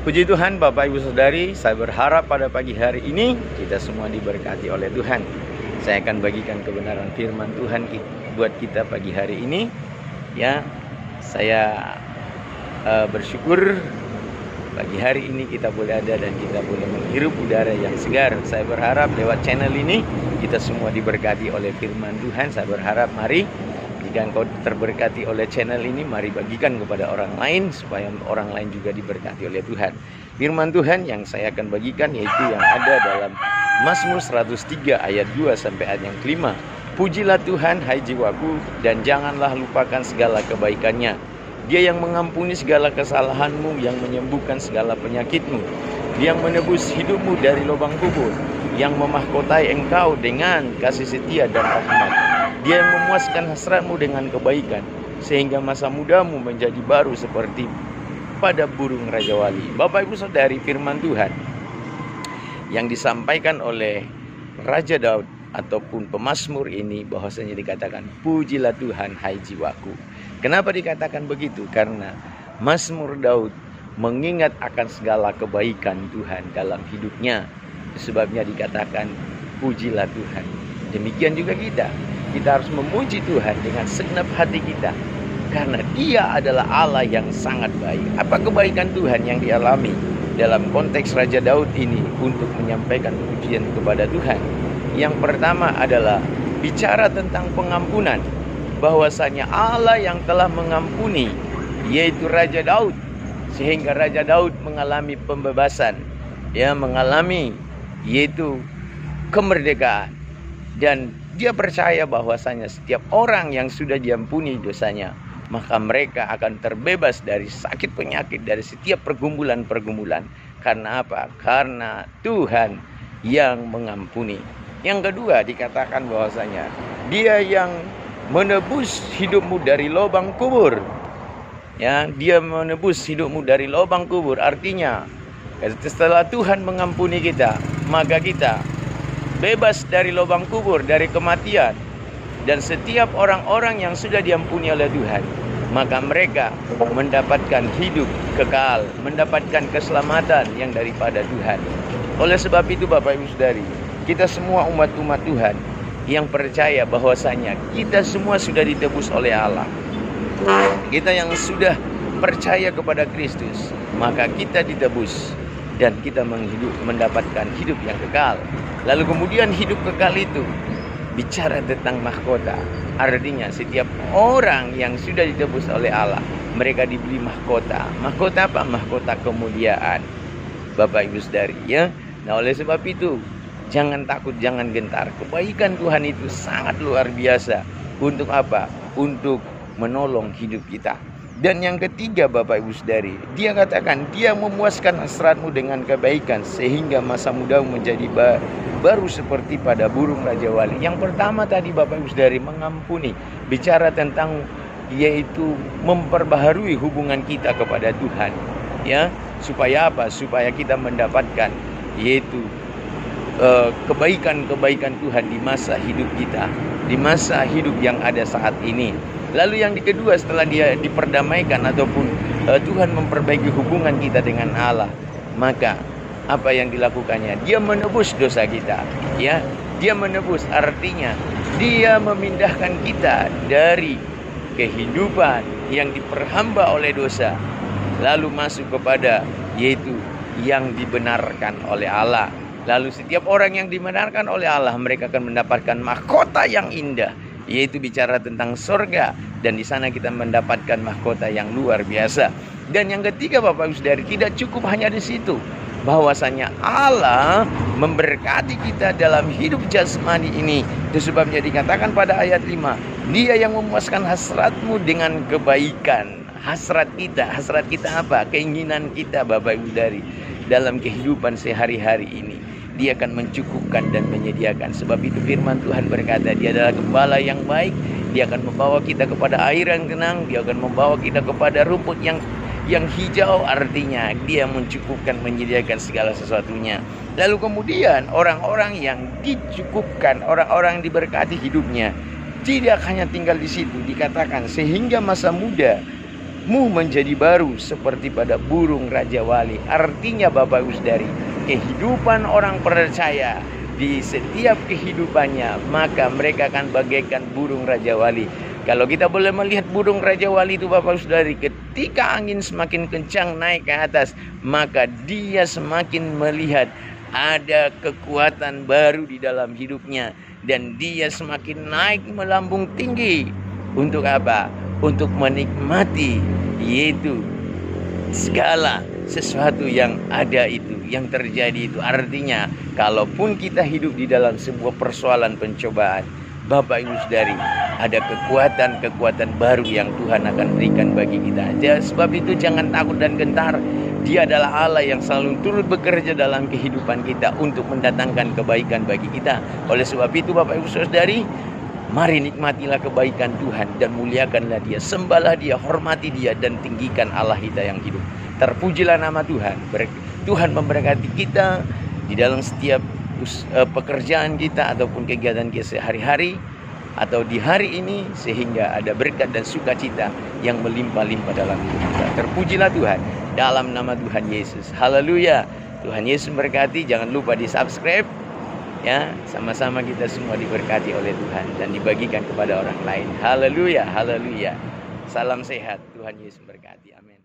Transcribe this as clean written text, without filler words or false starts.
Puji Tuhan Bapak Ibu Saudari, saya berharap pada pagi hari ini kita semua diberkati oleh Tuhan. Saya akan bagikan kebenaran firman Tuhan buat kita pagi hari ini. Ya, saya bersyukur pagi hari ini kita boleh ada dan kita boleh menghirup udara yang segar. Saya berharap lewat channel ini kita semua diberkati oleh firman Tuhan. Saya berharap mari jika engkau terberkati oleh channel ini, mari bagikan kepada orang lain supaya orang lain juga diberkati oleh Tuhan. Firman Tuhan yang saya akan bagikan yaitu yang ada dalam Mazmur 103 ayat 2 sampai ayat yang kelima. Pujilah Tuhan hai jiwaku dan janganlah lupakan segala kebaikannya. Dia yang mengampuni segala kesalahanmu, yang menyembuhkan segala penyakitmu, yang menebus hidupmu dari lubang kubur, yang memahkotai engkau dengan kasih setia dan rahmat. Dia yang memuaskan hasratmu dengan kebaikan, sehingga masa mudamu menjadi baru seperti pada burung Raja Wali. Bapak Ibu Saudari, firman Tuhan yang disampaikan oleh Raja Daud ataupun pemazmur ini bahwasanya dikatakan, pujilah Tuhan hai jiwaku. Kenapa dikatakan begitu? Karena Mazmur Daud mengingat akan segala kebaikan Tuhan dalam hidupnya. Sebabnya dikatakan, pujilah Tuhan. Demikian juga kita harus memuji Tuhan dengan segenap hati kita, karena Dia adalah Allah yang sangat baik. Apa kebaikan Tuhan yang dialami dalam konteks Raja Daud ini untuk menyampaikan pujian kepada Tuhan? Yang pertama adalah bicara tentang pengampunan, bahwasanya Allah yang telah mengampuni yaitu Raja Daud, sehingga Raja Daud mengalami pembebasan, mengalami yaitu kemerdekaan. Dan dia percaya bahwasanya setiap orang yang sudah diampuni dosanya, maka mereka akan terbebas dari sakit penyakit, dari setiap pergumulan-pergumulan. Karena apa? Karena Tuhan yang mengampuni. Yang kedua dikatakan bahwasanya Dia yang menebus hidupmu dari lubang kubur. Dia menebus hidupmu dari lubang kubur. Artinya setelah Tuhan mengampuni kita, maka kita bebas dari lubang kubur, dari kematian. Dan setiap orang-orang yang sudah diampuni oleh Tuhan, maka mereka mendapatkan hidup kekal, mendapatkan keselamatan yang daripada Tuhan. Oleh sebab itu Bapak Ibu Saudari, kita semua umat-umat Tuhan yang percaya bahwasanya kita semua sudah ditebus oleh Allah. Kita yang sudah percaya kepada Kristus, maka kita ditebus dan kita mendapatkan hidup yang kekal. Lalu kemudian hidup kekal itu bicara tentang mahkota. Artinya setiap orang yang sudah ditebus oleh Allah, mereka diberi mahkota. Mahkota apa? Mahkota kemuliaan. Bapak Ibu Saudari, Nah, oleh sebab itu jangan takut, jangan gentar. Kebaikan Tuhan itu sangat luar biasa. Untuk apa? Untuk menolong hidup kita. Dan yang ketiga Bapak Ibu Saudari, Dia katakan, Dia memuaskan hasratmu dengan kebaikan, sehingga masa mudamu menjadi baru seperti pada burung Raja Wali. Yang pertama tadi Bapak Ibu Saudari, mengampuni. Bicara tentang yaitu memperbaharui hubungan kita kepada Tuhan. Supaya apa? Supaya kita mendapatkan yaitu kebaikan-kebaikan Tuhan di masa hidup kita, di masa hidup yang ada saat ini. Lalu yang kedua, setelah dia diperdamaikan ataupun Tuhan memperbaiki hubungan kita dengan Allah, maka apa yang dilakukannya? Dia menebus dosa kita. Dia menebus, artinya Dia memindahkan kita dari kehidupan yang diperhamba oleh dosa, lalu masuk kepada yaitu yang dibenarkan oleh Allah. Lalu setiap orang yang dibenarkan oleh Allah, mereka akan mendapatkan mahkota yang indah, yaitu bicara tentang surga. Dan di sana kita mendapatkan mahkota yang luar biasa. Dan yang ketiga Bapak Ibu Saudari, tidak cukup hanya di situ, bahwasanya Allah memberkati kita dalam hidup jasmani ini. Itu sebabnya dikatakan pada ayat 5, Dia yang memuaskan hasratmu dengan kebaikan. Hasrat kita apa? Keinginan kita Bapak Ibu Saudari dalam kehidupan sehari-hari ini, Dia akan mencukupkan dan menyediakan. Sebab itu firman Tuhan berkata, Dia adalah gembala yang baik. Dia akan membawa kita kepada air yang tenang. Dia akan membawa kita kepada rumput yang hijau. Artinya Dia mencukupkan, menyediakan segala sesuatunya. Lalu kemudian orang-orang yang dicukupkan, orang-orang yang diberkati hidupnya, tidak hanya tinggal di situ. Dikatakan sehingga masa muda mu menjadi baru seperti pada burung Raja Wali. Artinya Bapak Ibu Saudari, kehidupan orang percaya di setiap kehidupannya, maka mereka akan bagaikan burung Raja Wali. Kalau kita boleh melihat burung Raja Wali itu Bapak Saudari, ketika angin semakin kencang naik ke atas, maka dia semakin melihat ada kekuatan baru di dalam hidupnya. Dan dia semakin naik melambung tinggi. Untuk apa? Untuk menikmati, yaitu segala sesuatu yang ada itu, yang terjadi itu. Artinya, kalaupun kita hidup di dalam sebuah persoalan pencobaan, Bapak Ibu Saudari, ada kekuatan-kekuatan baru yang Tuhan akan berikan bagi kita. Sebab itu jangan takut dan gentar. Dia adalah Allah yang selalu turut bekerja dalam kehidupan kita untuk mendatangkan kebaikan bagi kita. Oleh sebab itu Bapak Ibu Saudari, mari nikmatilah kebaikan Tuhan dan muliakanlah Dia, sembahlah Dia, hormati Dia, dan tinggikan Allah kita yang hidup. Terpujilah nama Tuhan. Tuhan memberkati kita di dalam setiap pekerjaan kita ataupun kegiatan kita sehari-hari atau di hari ini, sehingga ada berkat dan sukacita yang melimpah-limpah dalam hidup kita. Terpujilah Tuhan dalam nama Tuhan Yesus. Haleluya. Tuhan Yesus memberkati. Jangan lupa di-subscribe. Ya, sama-sama kita semua diberkati oleh Tuhan dan dibagikan kepada orang lain. Haleluya, haleluya. Salam sehat. Tuhan Yesus memberkati. Amin.